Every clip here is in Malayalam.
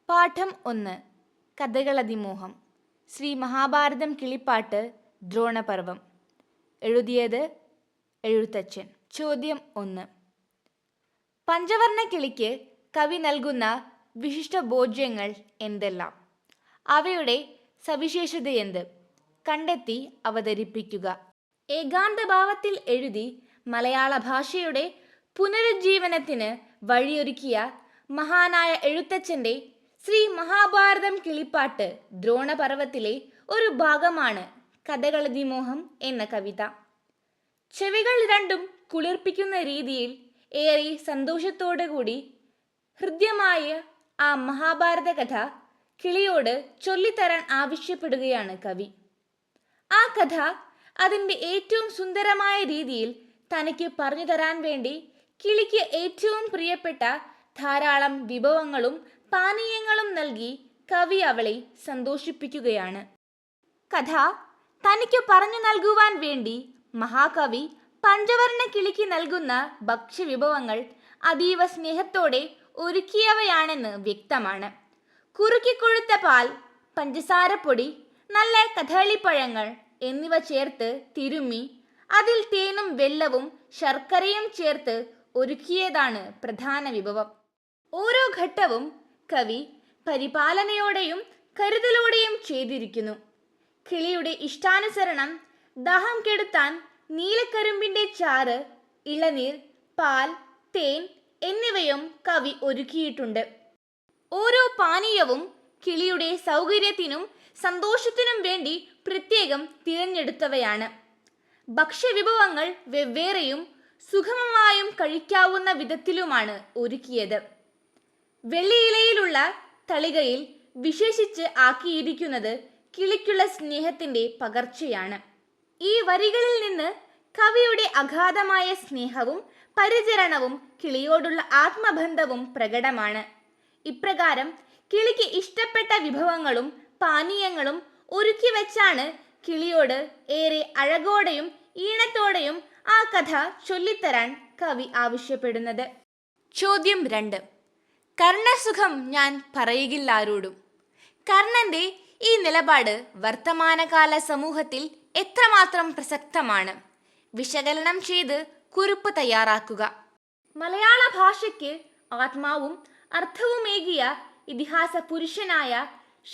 പാഠം 1. കഥകളതിമോഹം. ശ്രീ മഹാഭാരതം കിളിപ്പാട്ട് ദ്രോണപർവം. എഴുതിയത് എഴുത്തച്ഛൻ. ചോദ്യം 1. പഞ്ചവർണ്ണ കിളിക്ക് കവി നൽകുന്ന വിശിഷ്ട ഭോജ്യങ്ങൾ എന്തെല്ലാം? അവയുടെ സവിശേഷതയെന്ത്? കണ്ടെത്തി അവതരിപ്പിക്കുക. ഏകാന്തഭാവത്തിൽ എഴുതി മലയാള ഭാഷയുടെ പുനരുജ്ജീവനത്തിന് വഴിയൊരുക്കിയ മഹാനായ എഴുത്തച്ഛൻ്റെ ശ്രീ മഹാഭാരതം കിളിപ്പാട്ട് ദ്രോണപർവത്തിലെ ഒരു ഭാഗമാണ് കഥകളതിമോഹം എന്ന കവിത. ചെവികൾ രണ്ടും കുളിർപ്പിക്കുന്ന രീതിയിൽ ഏറെ സന്തോഷത്തോടുകൂടി ഹൃദ്യമായ ആ മഹാഭാരത കഥ കിളിയോട് ചൊല്ലിത്തരാൻ ആവശ്യപ്പെടുകയാണ് കവി. ആ കഥ അതിൻ്റെ ഏറ്റവും സുന്ദരമായ രീതിയിൽ തനിക്ക് പറഞ്ഞു തരാൻ വേണ്ടി കിളിക്ക് ഏറ്റവും പ്രിയപ്പെട്ട ധാരാളം വിഭവങ്ങളും പാനീയങ്ങളും നൽകി കവി അവളെ സന്തോഷിപ്പിക്കുകയാണ്. കഥ തനിക്ക് പറഞ്ഞു നൽകുവാൻ വേണ്ടി മഹാകവി പഞ്ചവർണ്ണ കിളിക്ക് നൽകുന്ന ഭക്ഷ്യവിഭവങ്ങൾ അതീവ സ്നേഹത്തോടെ ഒരുക്കിയവയാണെന്ന് വ്യക്തമാണ്. കുറുക്കിക്കൊഴുത്ത പാൽ, പഞ്ചസാരപ്പൊടി, നല്ല കദളിപ്പഴങ്ങൾ എന്നിവ ചേർത്ത് തിരുമ്മി അതിൽ തേനും വെല്ലവും ശർക്കരയും ചേർത്ത് ഒരുക്കിയതാണ് പ്രധാന വിഭവം. ഓരോ ഘട്ടവും കവി പരിപാലനയോടെയും കരുതലോടെയും ചെയ്തിരിക്കുന്നു. കിളിയുടെ ഇഷ്ടാനുസരണം ദാഹം കെടുത്താൻ നീലക്കരിമ്പിൻ്റെ ചാറ്, ഇളനീർ, പാൽ, തേൻ എന്നിവയും കവി ഒരുക്കിയിട്ടുണ്ട്. ഓരോ പാനീയവും കിളിയുടെ സൗകര്യത്തിനും സന്തോഷത്തിനും വേണ്ടി പ്രത്യേകം തിരഞ്ഞെടുത്തവയാണ്. ഭക്ഷ്യവിഭവങ്ങൾ വെവ്വേറെയും സുഗമമായും കഴിക്കാവുന്ന വിധത്തിലുമാണ് ഒരുക്കിയത്. വെള്ളിയിലയിലുള്ള തളികയിൽ വിശേഷിച്ച് ആക്കിയിരിക്കുന്നത് കിളിക്കുള്ള സ്നേഹത്തിൻ്റെ പകർച്ചയാണ്. ഈ വരികളിൽ നിന്ന് കവിയുടെ അഗാധമായ സ്നേഹവും പരിചരണവും കിളിയോടുള്ള ആത്മബന്ധവും പ്രകടമാണ്. ഇപ്രകാരം കിളിക്ക് ഇഷ്ടപ്പെട്ട വിഭവങ്ങളും പാനീയങ്ങളും ഒരുക്കി വെച്ചാണ് കിളിയോട് ഏറെ അഴകോടെയും ഈണത്തോടെയും ആ കഥ ചൊല്ലിത്തരാൻ കവി ആവശ്യപ്പെടുന്നത്. ചോദ്യം 2. കർണസുഖം ഞാൻ പറയുകില്ലാരോടും. കർണന്റെ ഈ നിലപാട് വർത്തമാനകാല സമൂഹത്തിൽ എത്രമാത്രം പ്രസക്തമാണ്? വിശകലനം ചെയ്ത് കുറിപ്പ് തയ്യാറാക്കുക. മലയാള ഭാഷയ്ക്ക് ആത്മാവും അർത്ഥവുമേകിയ ഇതിഹാസ പുരുഷനായ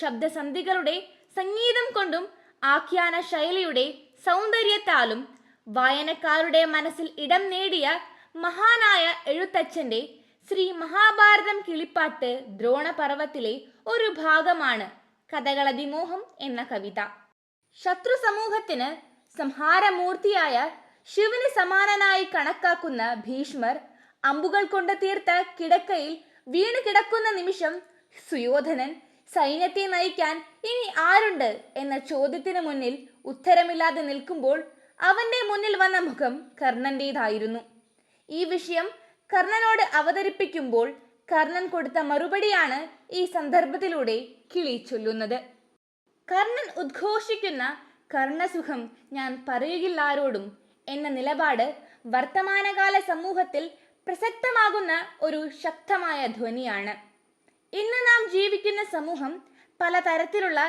ശബ്ദസന്ധികളുടെ സംഗീതം കൊണ്ടും ആഖ്യാന ശൈലിയുടെ സൗന്ദര്യത്താലും വായനക്കാരുടെ മനസ്സിൽ ഇടം നേടിയ മഹാനായ എഴുത്തച്ഛൻ്റെ ശ്രീ മഹാഭാരതം കിളിപ്പാട്ട് ദ്രോണപർവത്തിലെ ഒരു ഭാഗമാണ് കഥകളതിമോഹം എന്ന കവിത. ശത്രു സമൂഹത്തിന് സംഹാരമൂർത്തിയായ ശിവന് സമാനനായി കണക്കാക്കുന്ന ഭീഷ്മർ അമ്പുകൾ കൊണ്ട് തീർത്ത കിടക്കയിൽ വീണു കിടക്കുന്ന നിമിഷം സുയോധനൻ സൈന്യത്തെ നയിക്കാൻ ഇനി ആരുണ്ട് എന്ന ചോദ്യത്തിന് മുന്നിൽ ഉത്തരമില്ലാതെ നിൽക്കുമ്പോൾ അവന്റെ മുന്നിൽ വന്ന മുഖം കർണന്റേതായിരുന്നു. ഈ വിഷയം കർണനോട് അവതരിപ്പിക്കുമ്പോൾ കർണൻ കൊടുത്ത മറുപടിയാണ് ഈ സന്ദർഭത്തിലൂടെ കിളി ചൊല്ലുന്നത്. കർണൻ ഉദ്ഘോഷിക്കുന്ന കർണസുഖം ഞാൻ പറയുകില്ലാരോടും എന്ന നിലപാട് വർത്തമാനകാല സമൂഹത്തിൽ പ്രസക്തമാകുന്ന ഒരു ശക്തമായ ധ്വനിയാണ്. ഇന്ന് നാം ജീവിക്കുന്ന സമൂഹം പലതരത്തിലുള്ള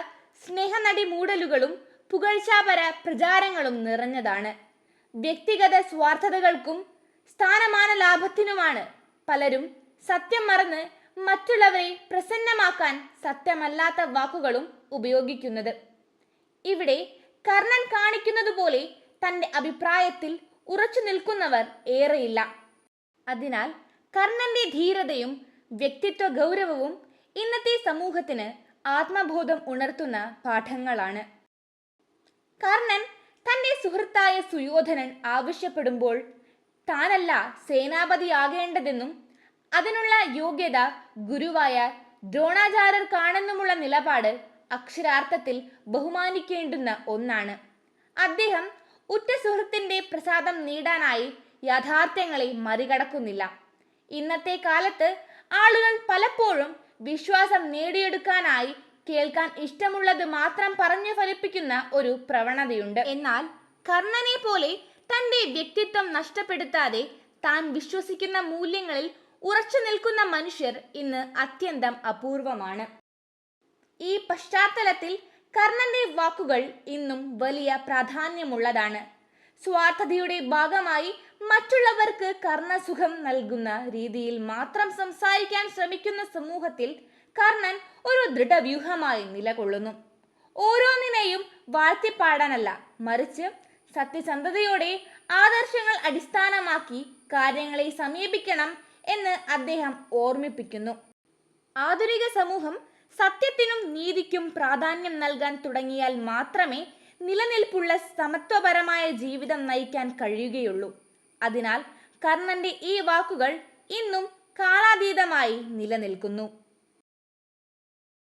സ്നേഹനടി മൂടലുകളും പുകഴ്ചാപര പ്രചാരങ്ങളും നിറഞ്ഞതാണ്. വ്യക്തിഗത സ്വാർത്ഥതകൾക്കും സ്ഥാനമാന ലാഭത്തിനുമാണ് പലരും സത്യം മറന്ന് മറ്റുള്ളവരെ പ്രസന്നമാക്കാൻ സത്യമല്ലാത്ത വാക്കുകളും ഉപയോഗിക്കുന്നത്. ഇവിടെ കർണൻ കാണിക്കുന്നത് പോലെ തൻ്റെ അഭിപ്രായത്തിൽ ഉറച്ചു നിൽക്കുന്നവർ ഏറെയില്ല. അതിനാൽ കർണന്റെ ധീരതയും വ്യക്തിത്വ ഗൗരവവും ഇന്നത്തെ സമൂഹത്തിന് ആത്മബോധം ഉണർത്തുന്ന പാഠങ്ങളാണ്. കർണൻ തൻ്റെ സുഹൃത്തായ സുയോധനൻ ആവശ്യപ്പെടുമ്പോൾ താനല്ല സേനാപതിയാകേണ്ടതെന്നും അതിനുള്ള യോഗ്യത ഗുരുവായ ദ്രോണാചാര്യർ കാണുന്നുമുള്ള നിലപാട് അക്ഷരാർത്ഥത്തിൽ ബഹുമാനിക്കേണ്ടുന്ന ഒന്നാണ്. അദ്ദേഹം ഉറ്റ സുഹൃത്തിൻ്റെ പ്രസാദം നേടാനായി യാഥാർത്ഥ്യങ്ങളെ മറികടക്കുന്നില്ല. ഇന്നത്തെ കാലത്ത് ആളുകൾ പലപ്പോഴും വിശ്വാസം നേടിയെടുക്കാനായി കേൾക്കാൻ ഇഷ്ടമുള്ളത് മാത്രം പറഞ്ഞു ഫലിപ്പിക്കുന്ന ഒരു പ്രവണതയുണ്ട്. എന്നാൽ കർണനെ പോലെ തൻ്റെ വ്യക്തിത്വം നഷ്ടപ്പെടുത്താതെ താൻ വിശ്വസിക്കുന്ന മൂല്യങ്ങളിൽ ഉറച്ചു നിൽക്കുന്ന മനുഷ്യർ ഇന്ന് അത്യന്തം അപൂർവമാണ്. ഈ പശ്ചാത്തലത്തിൽ കർണന്റെ വാക്കുകൾ ഇന്നും വലിയ പ്രാധാന്യമുള്ളതാണ്. സ്വാർത്ഥതയുടെ ഭാഗമായി മറ്റുള്ളവർക്ക് കർണസുഖം നൽകുന്ന രീതിയിൽ മാത്രം സംസാരിക്കാൻ ശ്രമിക്കുന്ന സമൂഹത്തിൽ കർണൻ ഒരു ദൃഢവ്യൂഹമായി നിലകൊള്ളുന്നു. ഓരോന്നിനെയും വാഴ്ത്തിപ്പാടാനല്ല, മറിച്ച് സത്യസന്ധതയോടെ ആദർശങ്ങൾ അടിസ്ഥാനമാക്കി കാര്യങ്ങളെ സമീപിക്കണം എന്ന് അദ്ദേഹം ഓർമ്മിപ്പിക്കുന്നു. ആധുനിക സമൂഹം സത്യത്തിനും നീതിക്കും പ്രാധാന്യം നൽകാൻ തുടങ്ങിയാൽ മാത്രമേ നിലനിൽപ്പുള്ള സമത്വപരമായ ജീവിതം നയിക്കാൻ കഴിയുകയുള്ളൂ. അതിനാൽ കർണന്റെ ഈ വാക്കുകൾ ഇന്നും കാലാതീതമായി നിലനിൽക്കുന്നു.